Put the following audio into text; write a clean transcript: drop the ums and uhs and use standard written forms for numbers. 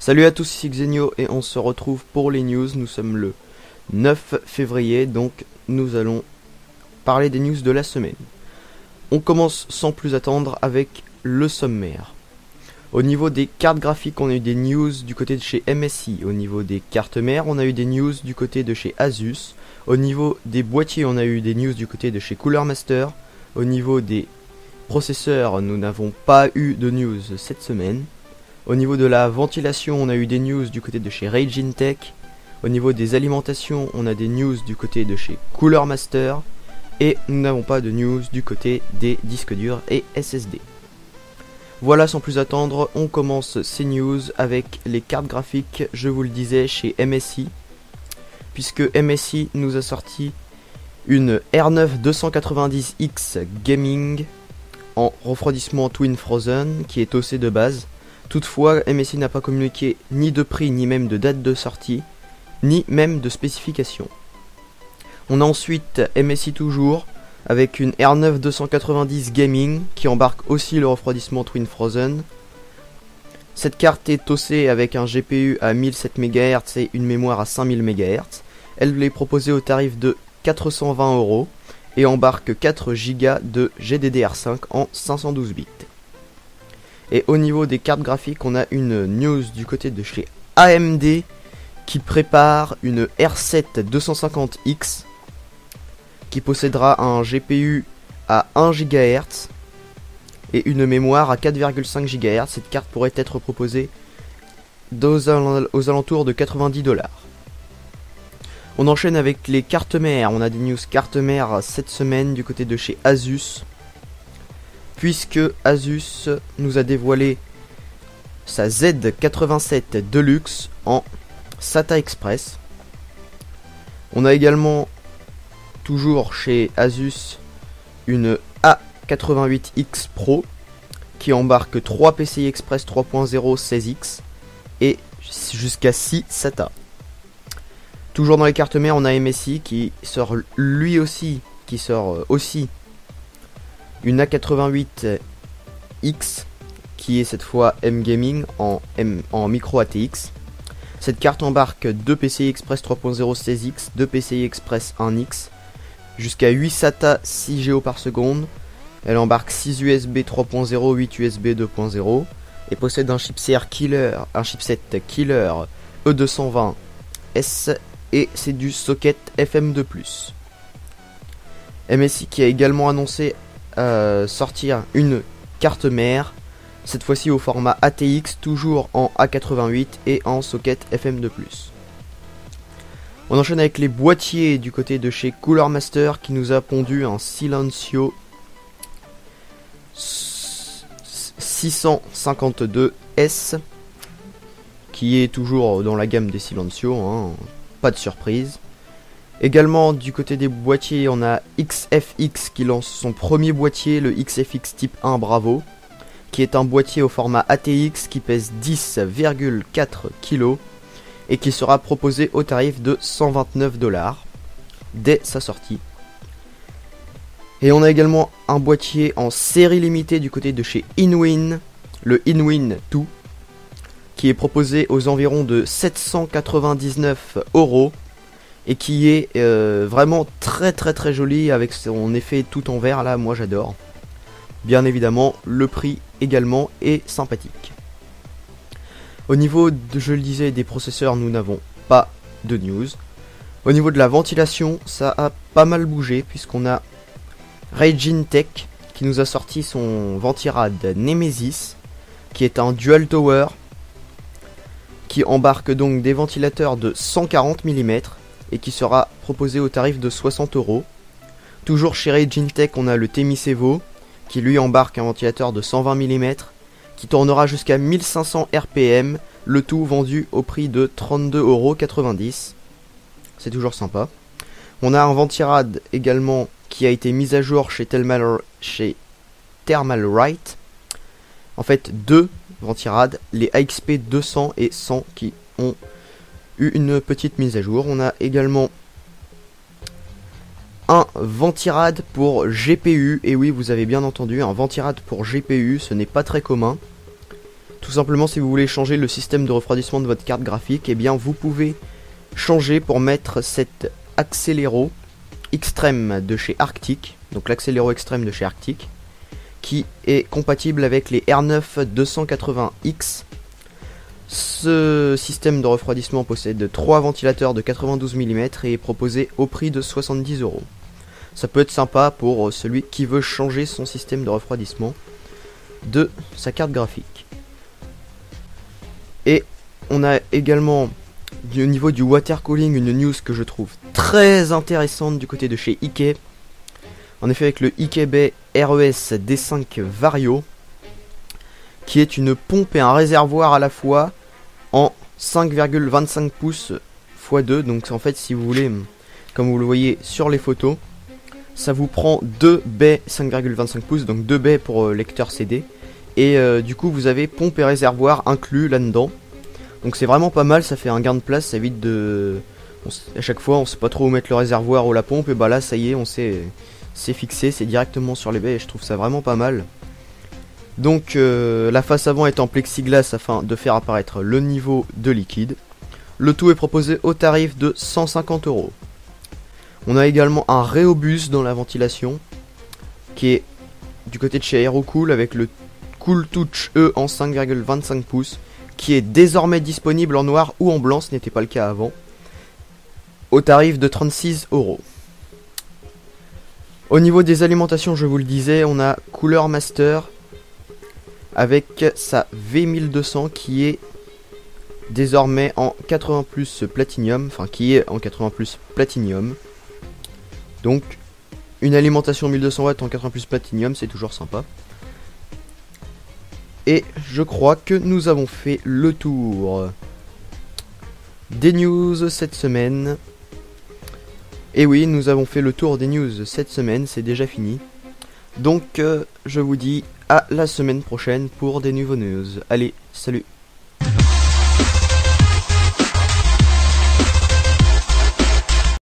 Salut à tous, ici Xenio et on se retrouve pour les news. Nous sommes le 9 février, donc nous allons parler des news de la semaine. On commence sans plus attendre avec le sommaire. Au niveau des cartes graphiques, on a eu des news du côté de chez MSI. Au niveau des cartes mères, on a eu des news du côté de chez Asus. Au niveau des boîtiers, on a eu des news du côté de chez Cooler Master. Au niveau des processeurs, nous n'avons pas eu de news cette semaine. Au niveau de la ventilation, on a eu des news du côté de chez Raijin Tech. Au niveau des alimentations, on a des news du côté de chez Cooler Master. Et nous n'avons pas de news du côté des disques durs et SSD. Voilà, sans plus attendre, on commence ces news avec les cartes graphiques, je vous le disais, chez MSI. Puisque MSI nous a sorti une R9 290X Gaming en refroidissement Twin Frozen qui est OC de base. Toutefois, MSI n'a pas communiqué ni de prix, ni même de date de sortie, ni même de spécification. On a ensuite MSI toujours, avec une R9 290 Gaming, qui embarque aussi le refroidissement Twin Frozen. Cette carte est OC avec un GPU à 1007 MHz et une mémoire à 5000 MHz. Elle est proposée au tarif de 420 € et embarque 4 Go de GDDR5 en 512 bits. Et au niveau des cartes graphiques, on a une news du côté de chez AMD qui prépare une R7 250X qui possédera un GPU à 1 GHz et une mémoire à 4,5 GHz. Cette carte pourrait être proposée aux alentours de 90 $. On enchaîne avec les cartes mères. On a des news cartes mères cette semaine du côté de chez Asus, puisque Asus nous a dévoilé sa Z87 Deluxe en SATA Express. On a également, toujours chez Asus, une A88X Pro qui embarque 3 PCI Express 3.0 16X et jusqu'à 6 SATA. Toujours dans les cartes mères, on a MSI qui sort aussi une A88X qui est cette fois M Gaming en micro ATX. Cette carte embarque 2 PCI Express 3.0 16X, 2 PCI Express 1X, jusqu'à 8 SATA 6 Go par seconde. Elle embarque 6 USB 3.0, 8 USB 2.0 et possède un chipset Killer E220S et c'est du socket FM2+. MSI qui a également annoncé sortir une carte mère, cette fois-ci au format ATX, toujours en A88 et en socket FM2+. On enchaîne avec les boîtiers du côté de chez Cooler Master qui nous a pondu un Silencio 652S qui est toujours dans la gamme des Silencio, pas de surprise. Également du côté des boîtiers, on a XFX qui lance son premier boîtier, le XFX Type 1 Bravo, qui est un boîtier au format ATX qui pèse 10,4 kg et qui sera proposé au tarif de 129 $ dès sa sortie. Et on a également un boîtier en série limitée du côté de chez Inwin, le Inwin 2, qui est proposé aux environs de 799 € et qui est vraiment très joli avec son effet tout en vert là, moi j'adore. Bien évidemment, le prix également est sympathique. Au niveau, je le disais, des processeurs, nous n'avons pas de news. Au niveau de la ventilation, ça a pas mal bougé puisqu'on a Raijin Tech qui nous a sorti son Ventirad Nemesis qui est un dual tower qui embarque donc des ventilateurs de 140 mm et qui sera proposé au tarif de 60 €. Toujours chez Raijin Tech, on a le Temisevo qui lui embarque un ventilateur de 120 mm qui tournera jusqu'à 1500 RPM, le tout vendu au prix de 32,90 €. C'est toujours sympa. On a un Ventirad également qui a été mis à jour chez Thermalright. En fait, deux Ventirad, les AXP 200 et 100 qui ont eu une petite mise à jour. On a également un Ventirad pour GPU, et oui, vous avez bien entendu, un Ventirad pour GPU, ce n'est pas très commun. Tout simplement, si vous voulez changer le système de refroidissement de votre carte graphique, eh bien vous pouvez changer pour mettre cet accéléro extrême de chez Arctic, donc l'accéléro extrême de chez Arctic, qui est compatible avec les R9 280X. Ce système de refroidissement possède 3 ventilateurs de 92 mm et est proposé au prix de 70 €. Ça peut être sympa pour celui qui veut changer son système de refroidissement de sa carte graphique. Et on a également au niveau du water cooling une news que je trouve très intéressante du côté de chez Ike. En effet, avec le Ikebe RES D5 Vario, qui est une pompe et un réservoir à la fois en 5,25 pouces x 2. Donc en fait, si vous voulez, comme vous le voyez sur les photos, ça vous prend 2 baies 5,25 pouces, donc 2 baies pour lecteur CD. Et du coup vous avez pompe et réservoir inclus là-dedans. Donc c'est vraiment pas mal, ça fait un gain de place, ça évite de... à chaque fois on sait pas trop où mettre le réservoir ou la pompe, et bah là ça y est, on sait, c'est fixé, c'est directement sur les baies et je trouve ça vraiment pas mal. Donc la face avant est en plexiglas afin de faire apparaître le niveau de liquide. Le tout est proposé au tarif de 150 €. On a également un Rheobus dans la ventilation, qui est du côté de chez Aerocool avec le Cool Touch E en 5,25 pouces, qui est désormais disponible en noir ou en blanc, ce n'était pas le cas avant, au tarif de 36 €. Au niveau des alimentations, je vous le disais, on a Cooler Master avec sa V1200 qui est désormais en 80 plus Platinum, enfin qui est en 80 plus Platinum. Donc une alimentation 1200 watts en 80 plus Platinum, c'est toujours sympa. Et je crois que nous avons fait le tour des news cette semaine. Et oui, nous avons fait le tour des news cette semaine, c'est déjà fini. Donc je vous dis à la semaine prochaine pour des nouveaux news. Allez, salut!